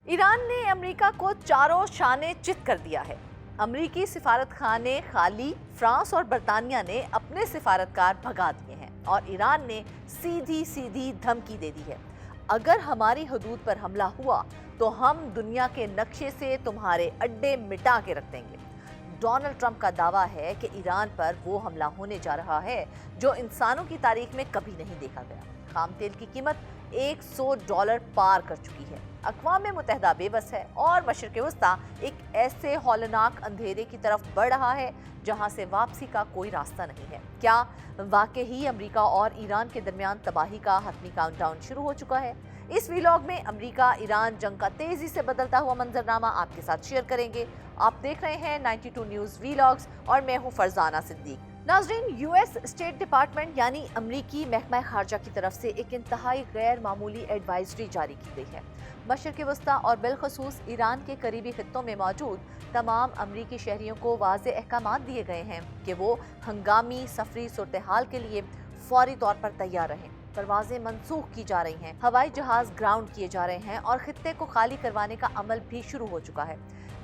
Iran ने America को चारों शाने चित कर दिया है। अमेरिकी सिफारत खाने खाली, फ्रांस और बर्तानिया ने अपने सिफारतकार भगा दिए हैं और ईरान ने सीधी सीधी धमकी दे दी है, अगर हमारी हदूद पर हमला हुआ तो हम दुनिया के नक्शे से तुम्हारे अड्डे मिटा के रख देंगे। डोनाल्ड ट्रंप का दावा है कि ईरान पर वो हमला होने जा रहा है जो इंसानों की तारीख में कभी नहीं देखा गया। खाम तेल की कीमत $100 पार कर चुकी है। अक़वाम मुत्तहिदा बेबस है और मशरिक़ वस्ता एक ऐसे हौलनाक अंधेरे की तरफ बढ़ रहा है जहां से वापसी का कोई रास्ता नहीं है। क्या वाकई ही अमेरिका और ईरान के दरमियान तबाही का हतमी काउंटडाउन शुरू हो चुका है? इस वीलॉग में अमेरिका ईरान जंग का तेजी से बदलता हुआ मंजरनामा आपके साथ शेयर करेंगे। आप देख रहे हैं 92 न्यूज़ वीलॉग्स और मैं हूं फरजाना सिद्दीक। नाज़रीन, यूएस स्टेट डिपार्टमेंट यानी अमरीकी महकमा खारजा की तरफ से एक इंतहाई गैर मामूली एडवाइजरी जारी की गई है। मशरिक़ वस्ता और बिलखसूस ईरान के करीबी खित्तों में मौजूद तमाम अमरीकी शहरियों को वाज़े अहकामात दिए गए हैं कि वो हंगामी सफरी सूरत हाल के लिए फौरी तौर पर तैयार रहें। परवाजें मनसूख की जा रही हैं, हवाई जहाज ग्राउंड किए जा रहे हैं और खित्ते को खाली करवाने का अमल भी शुरू हो चुका है।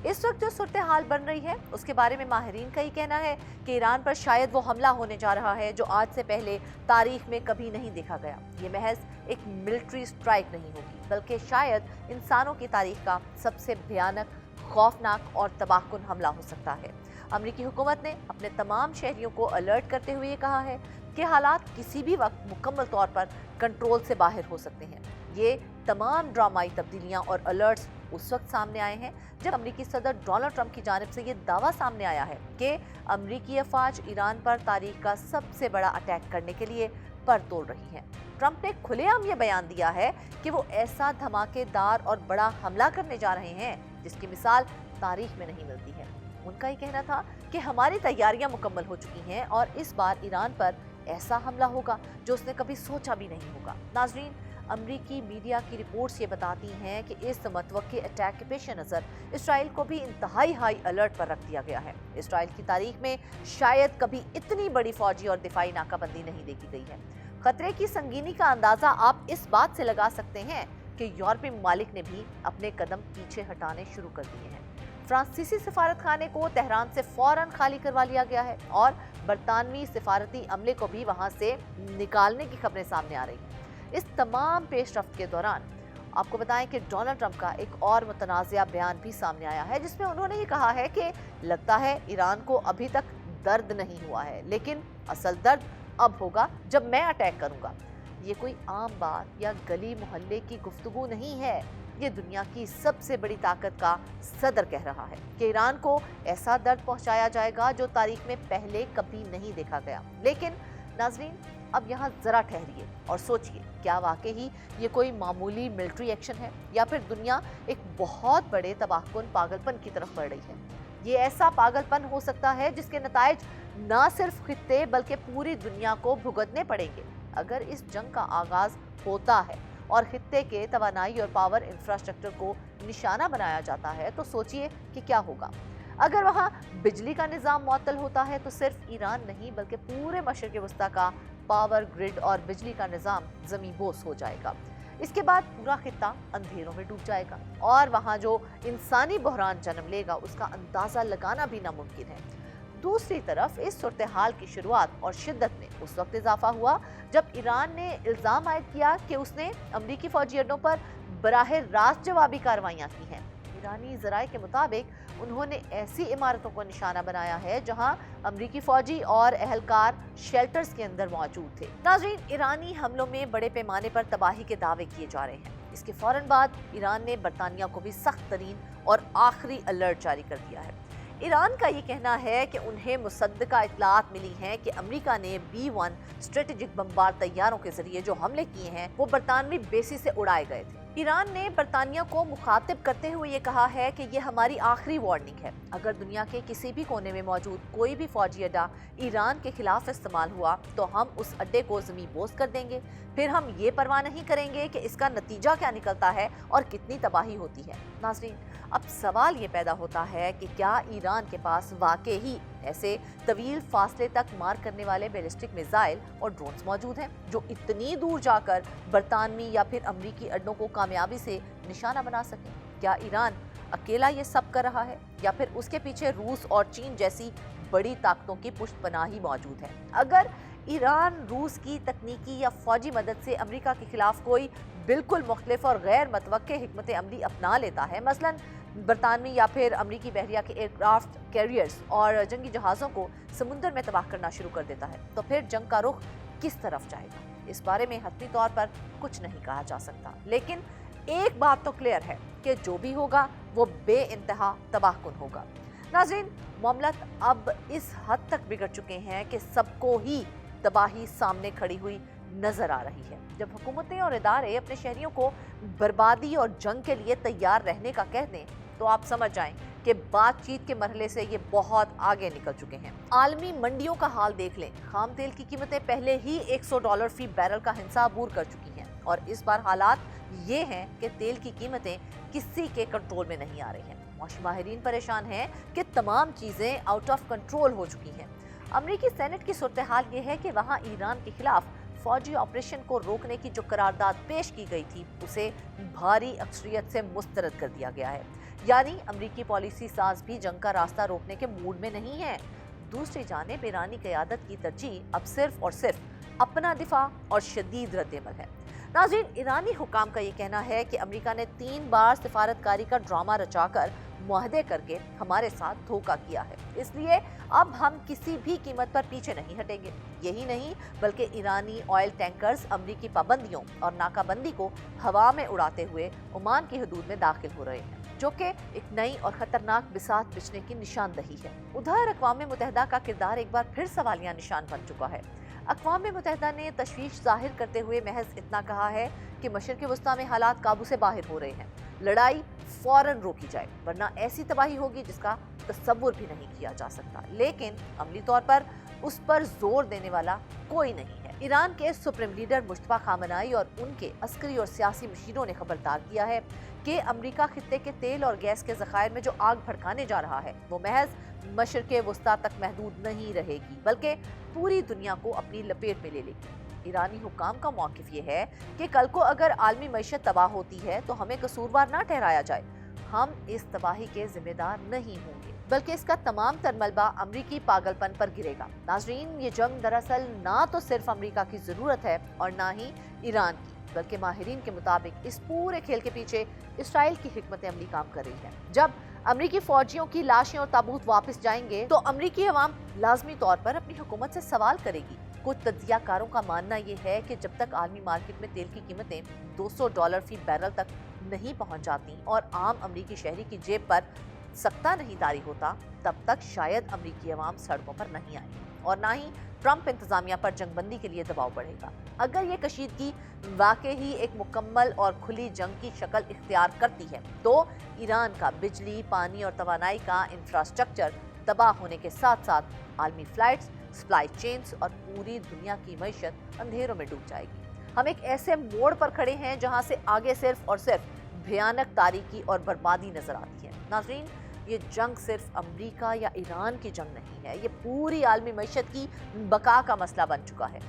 इस वक्त जो सूरत हाल बन रही है उसके बारे में माहिरीन का ही कहना है कि ईरान पर शायद वो हमला होने जा रहा है जो आज से पहले तारीख में कभी नहीं देखा गया। ये महज एक मिलिट्री स्ट्राइक नहीं होगी बल्कि शायद इंसानों की तारीख का सबसे भयानक, खौफनाक और तबाहकुन हमला हो सकता है। अमरीकी हुकूमत ने अपने तमाम शहरियों को अलर्ट करते हुए ये कहा है कि हालात किसी भी वक्त मुकम्मल तौर पर कंट्रोल से बाहर हो सकते हैं। ये तमाम ड्रामाई तब्दीलियां और अलर्ट्स उस वक्त सामने आए हैं जब अमरीकी सदर डोनाल्ड ट्रंप की जानिब से ये दावा सामने आया है कि अमरीकी अफवाज ईरान पर तारीख का सबसे बड़ा अटैक करने के लिए पर तोड़ रही हैं। ट्रंप ने खुलेआम ये बयान दिया है कि वो ऐसा धमाकेदार और बड़ा हमला करने जा रहे हैं जिसकी मिसाल तारीख में नहीं मिलती है। उनका ये कहना था कि हमारी तैयारियां मुकम्मल हो चुकी हैं और इस बार ईरान पर ऐसा हमला होगा जो उसने कभी सोचा भी नहीं होगा। नाज़रीन, अमरीकी मीडिया की रिपोर्ट्स ये बताती हैं कि इस मतवक्के अटैक के पेश नज़र इसराइल को भी इंतहाई हाई अलर्ट पर रख दिया गया है। इसराइल की तारीख में शायद कभी इतनी बड़ी फौजी और दिफाई नाकाबंदी नहीं देखी गई है। खतरे की संगीनी का अंदाज़ा आप इस बात से लगा सकते हैं कि यूरोपीय ममालिक ने भी अपने कदम पीछे हटाने शुरू कर दिए हैं। फ्रांसीसी सिफारत खाने को तेहरान से फौरन खाली करवा लिया गया है और बरतानवी सिफारती अमले को भी वहां से निकालने की खबरें सामने आ रही हैं। इस तमाम पेशरफ्त के दौरान आपको बताएं कि डोनाल्ड ट्रंप का एक और मुतनाज़िया बयान भी सामने आया है जिसमें उन्होंने ये कहा है कि लगता है ईरान को अभी तक दर्द नहीं हुआ है, लेकिन असल दर्द अब होगा जब मैं अटैक करूंगा। ये कोई आम बात या गली मोहल्ले की गुफ्तगू नहीं है, ये दुनिया की सबसे बड़ी ताकत का सदर कह रहा है कि ईरान को ऐसा दर्द पहुंचाया जाएगा जो तारीख में पहले कभी नहीं देखा गया। लेकिन नाज़रीन, अब यहाँ जरा ठहरिए और सोचिए, क्या वाकई ही ये कोई मामूली मिलिट्री एक्शन है या फिर दुनिया एक बहुत बड़े तबाहकुन पागलपन की तरफ बढ़ रही है? ये ऐसा पागलपन हो सकता है जिसके नताइज ना सिर्फ खित्ते बल्कि पूरी दुनिया को भुगतने पड़ेंगे। अगर इस जंग का आगाज होता है और खित्ते के तवानाई और पावर इंफ्रास्ट्रक्चर को निशाना बनाया जाता है तो सोचिए कि क्या होगा। अगर वहाँ बिजली का निज़ाम मुअत्तल होता है तो सिर्फ ईरान नहीं बल्कि पूरे मशरिक़ वस्ता का पावर ग्रिड और बिजली का निज़ाम ज़मींबोस हो जाएगा। इसके बाद पूरा खित्ता अंधेरों में डूब जाएगा और वहाँ जो इंसानी बहरान जन्म लेगा उसका अंदाज़ा लगाना भी नामुमकिन है। दूसरी तरफ इस सूरत हाल की शुरुआत और शिद्दत में उस वक्त इजाफा हुआ जब ईरान ने इल्ज़ाम आयद किया कि उसने अमरीकी फौजी अड्डों पर बराह रास्त जवाबी कार्रवाइयाँ की हैं। ईरानी ज़राए के मुताबिक उन्होंने ऐसी इमारतों को निशाना बनाया है जहां अमरीकी फौजी और अहलकार शेल्टर्स के अंदर मौजूद थे। नाज़रीन, ईरानी हमलों में बड़े पैमाने पर तबाही के दावे किए जा रहे हैं। इसके फौरन बाद ईरान ने बरतानिया को भी सख्त तरीन और आखिरी अलर्ट जारी कर दिया है। ईरान का ये कहना है कि उन्हें मुसद्दका इत्तलात मिली हैं कि अमेरिका ने B-1 स्ट्रेटेजिक बमबार तैयारों के जरिए जो हमले किए हैं वो बरतानवी बेसिस से उड़ाए गए थे। ईरान ने बरतानिया को मुखातिब करते हुए ये कहा है कि ये हमारी आखिरी वार्निंग है। अगर दुनिया के किसी भी कोने में मौजूद कोई भी फौजी अड्डा ईरान के खिलाफ इस्तेमाल हुआ तो हम उस अड्डे को ज़मींबोस कर देंगे। फिर हम ये परवाह नहीं करेंगे कि इसका नतीजा क्या निकलता है और कितनी तबाही होती है। नाज़रीन, अब सवाल ये पैदा होता है कि क्या ईरान के पास वाकई ही ऐसे तवील फासले तक मार करने वाले बैलिस्टिक मिसाइल और ड्रोन्स मौजूद हैं जो इतनी दूर जाकर बरतानवी या फिर अमरीकी अड्डों को कामयाबी से निशाना बना सकें। क्या ईरान अकेला ये सब कर रहा है या फिर उसके पीछे रूस और चीन जैसी बड़ी ताकतों की पुष्टपनाही मौजूद है? अगर ईरान रूस की तकनीकी या फौजी मदद से अमेरिका के खिलाफ कोई बिल्कुल मुख्तलिफ और गैर मतवक्के हिकमत अमली अपना लेता है, मसलन बरतानवी या फिर अमरीकी बहरिया के एयरक्राफ्ट कैरियर्स और जंगी जहाज़ों को समुंदर में तबाह करना शुरू कर देता है, तो फिर जंग का रुख किस तरफ जाएगा? इस बारे में हतमी तौर पर कुछ नहीं कहा जा सकता, लेकिन एक बात तो क्लियर है कि जो भी होगा वो बेइंतहा तबाहकुन होगा। नाज़रीन, मामलात अब इस हद तक बिगड़ चुके हैं कि सबको ही तबाही सामने खड़ी हुई नजर आ रही है। जब हुकूमतें और इदारे अपने शहरियों को बर्बादी और जंग के लिए तैयार रहने का कह दें, तो आप समझ जाएं कि बातचीत के मरहले से ये बहुत आगे निकल चुके हैं। आलमी मंडियों का हाल देख लें। खाम तेल की कीमतें पहले ही $100 फी बैरल का हिंसा अबूर कर चुकी हैं और इस बार हालात ये हैं कि तेल की कीमतें किसी के कंट्रोल में नहीं आ रही हैं। मौसमी माहिरीन परेशान हैं कि तमाम चीजें आउट ऑफ कंट्रोल हो चुकी हैं। अमरीकी सेनेट की सूरत हाल ये है कि वहाँ ईरान के खिलाफ फौजी ऑपरेशन को रोकने की जो करारदाद पेश की गई थी उसे भारी अक्सरियत से मुस्तरद कर दिया गया है। यानी अमरीकी पॉलिसी साज भी जंग का रास्ता रोकने के मूड में नहीं है। दूसरी जानिब ईरानी क़यादत की तरजीह अब सिर्फ और सिर्फ अपना दिफा और शदीद रद्द-ए-अमल है। नाज़रीन, ईरानी हुकाम का ये कहना है कि अमेरिका ने 3 बार सिफारतकारी का ड्रामा रचाकर मुआहदे करके हमारे साथ धोखा किया है, इसलिए अब हम किसी भी कीमत पर पीछे नहीं हटेंगे। यही नहीं बल्कि ईरानी ऑयल टैंकर्स अमरीकी पाबंदियों और नाकाबंदी को हवा में उड़ाते हुए ओमान की हदूद में दाखिल हो रहे हैं, जो कि एक नई और खतरनाक बिसात बिछने की निशानदही है। उधर अक़वाम मुत्तहिदा का किरदार एक बार फिर सवालिया निशान बन चुका है। अक़वाम मुत्तहिदा ने तशवीश जाहिर करते हुए महज इतना कहा है कि मशरिक़ वस्ता में हालात काबू से बाहर हो रहे हैं, लड़ाई फौरन रोकी जाए वरना ऐसी तबाही होगी जिसका तसव्वुर भी नहीं किया जा सकता। लेकिन अमली तौर पर उस पर जोर देने वाला कोई नहीं है। ईरान के सुप्रीम लीडर मुश्तबा खामनाई और उनके अस्करी और सियासी मशीरों ने खबरदार किया है कि अमरीका खित्ते के तेल और गैस के ज़खायर में जो आग भड़काने जा रहा है वो महज मशरिक़ वस्ता तक महदूद नहीं रहेगी बल्कि पूरी दुनिया को अपनी लपेट में ले लेगी। ईरानी हुकाम का मौक़िफ़ ये है कि कल को अगर आलमी मईशत तबाह होती है तो हमें कसूरवार ना ठहराया जाए। हम इस तबाही के जिम्मेदार नहीं होंगे बल्कि इसका तमाम तर मलबा अमरीकी पागलपन पर गिरेगा। नाज़रीन, ये जंग दरअसल ना तो सिर्फ अमरीका की ज़रूरत है और ना ही ईरान की, बल्कि माहिरीन के मुताबिक इस पूरे खेल के पीछे इसराइल की हिकमत अमली काम कर रही है। जब अमरीकी फौजियों की लाशें और ताबूत वापस जाएंगे तो अमरीकी अवाम लाजमी तौर पर अपनी हुकूमत से सवाल करेगी। कुछ तज्जियाकारों का मानना ये है कि जब तक आलमी मार्केट में तेल की कीमतें $200 फी बैरल तक नहीं पहुंच जाती और आम अमरीकी शहरी की जेब पर सख्ता नहीं तारी होता, तब तक शायद अमरीकी अवाम सड़कों पर नहीं आएंगे और ना ही ट्रंप इंतजामिया पर जंगबंदी के लिए दबाव बढ़ेगा। अगर ये कशीदगी वाकई ही एक मुकम्मल और खुली जंग की शक्ल इख्तियार करती है तो ईरान का बिजली, पानी और तवानाई का इंफ्रास्ट्रक्चर तबाह होने के साथ साथ आलमी फ्लाइट्स, सप्लाई चेन्स और पूरी दुनिया की मईशत अंधेरों में डूब जाएगी। हम एक ऐसे मोड़ पर खड़े हैं जहां से आगे सिर्फ और सिर्फ भयानक तारीकी और बर्बादी नजर आती है। नाज़रीन, ये जंग सिर्फ अमेरिका या ईरान की जंग नहीं है, ये पूरी आलमी मईशत की बका का मसला बन चुका है।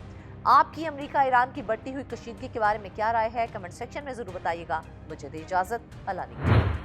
आपकी अमेरिका ईरान की बढ़ती हुई कशीदगी के बारे में क्या राय है? कमेंट सेक्शन में जरूर बताइएगा। मुझे दे इजाजत। अल्लाह ने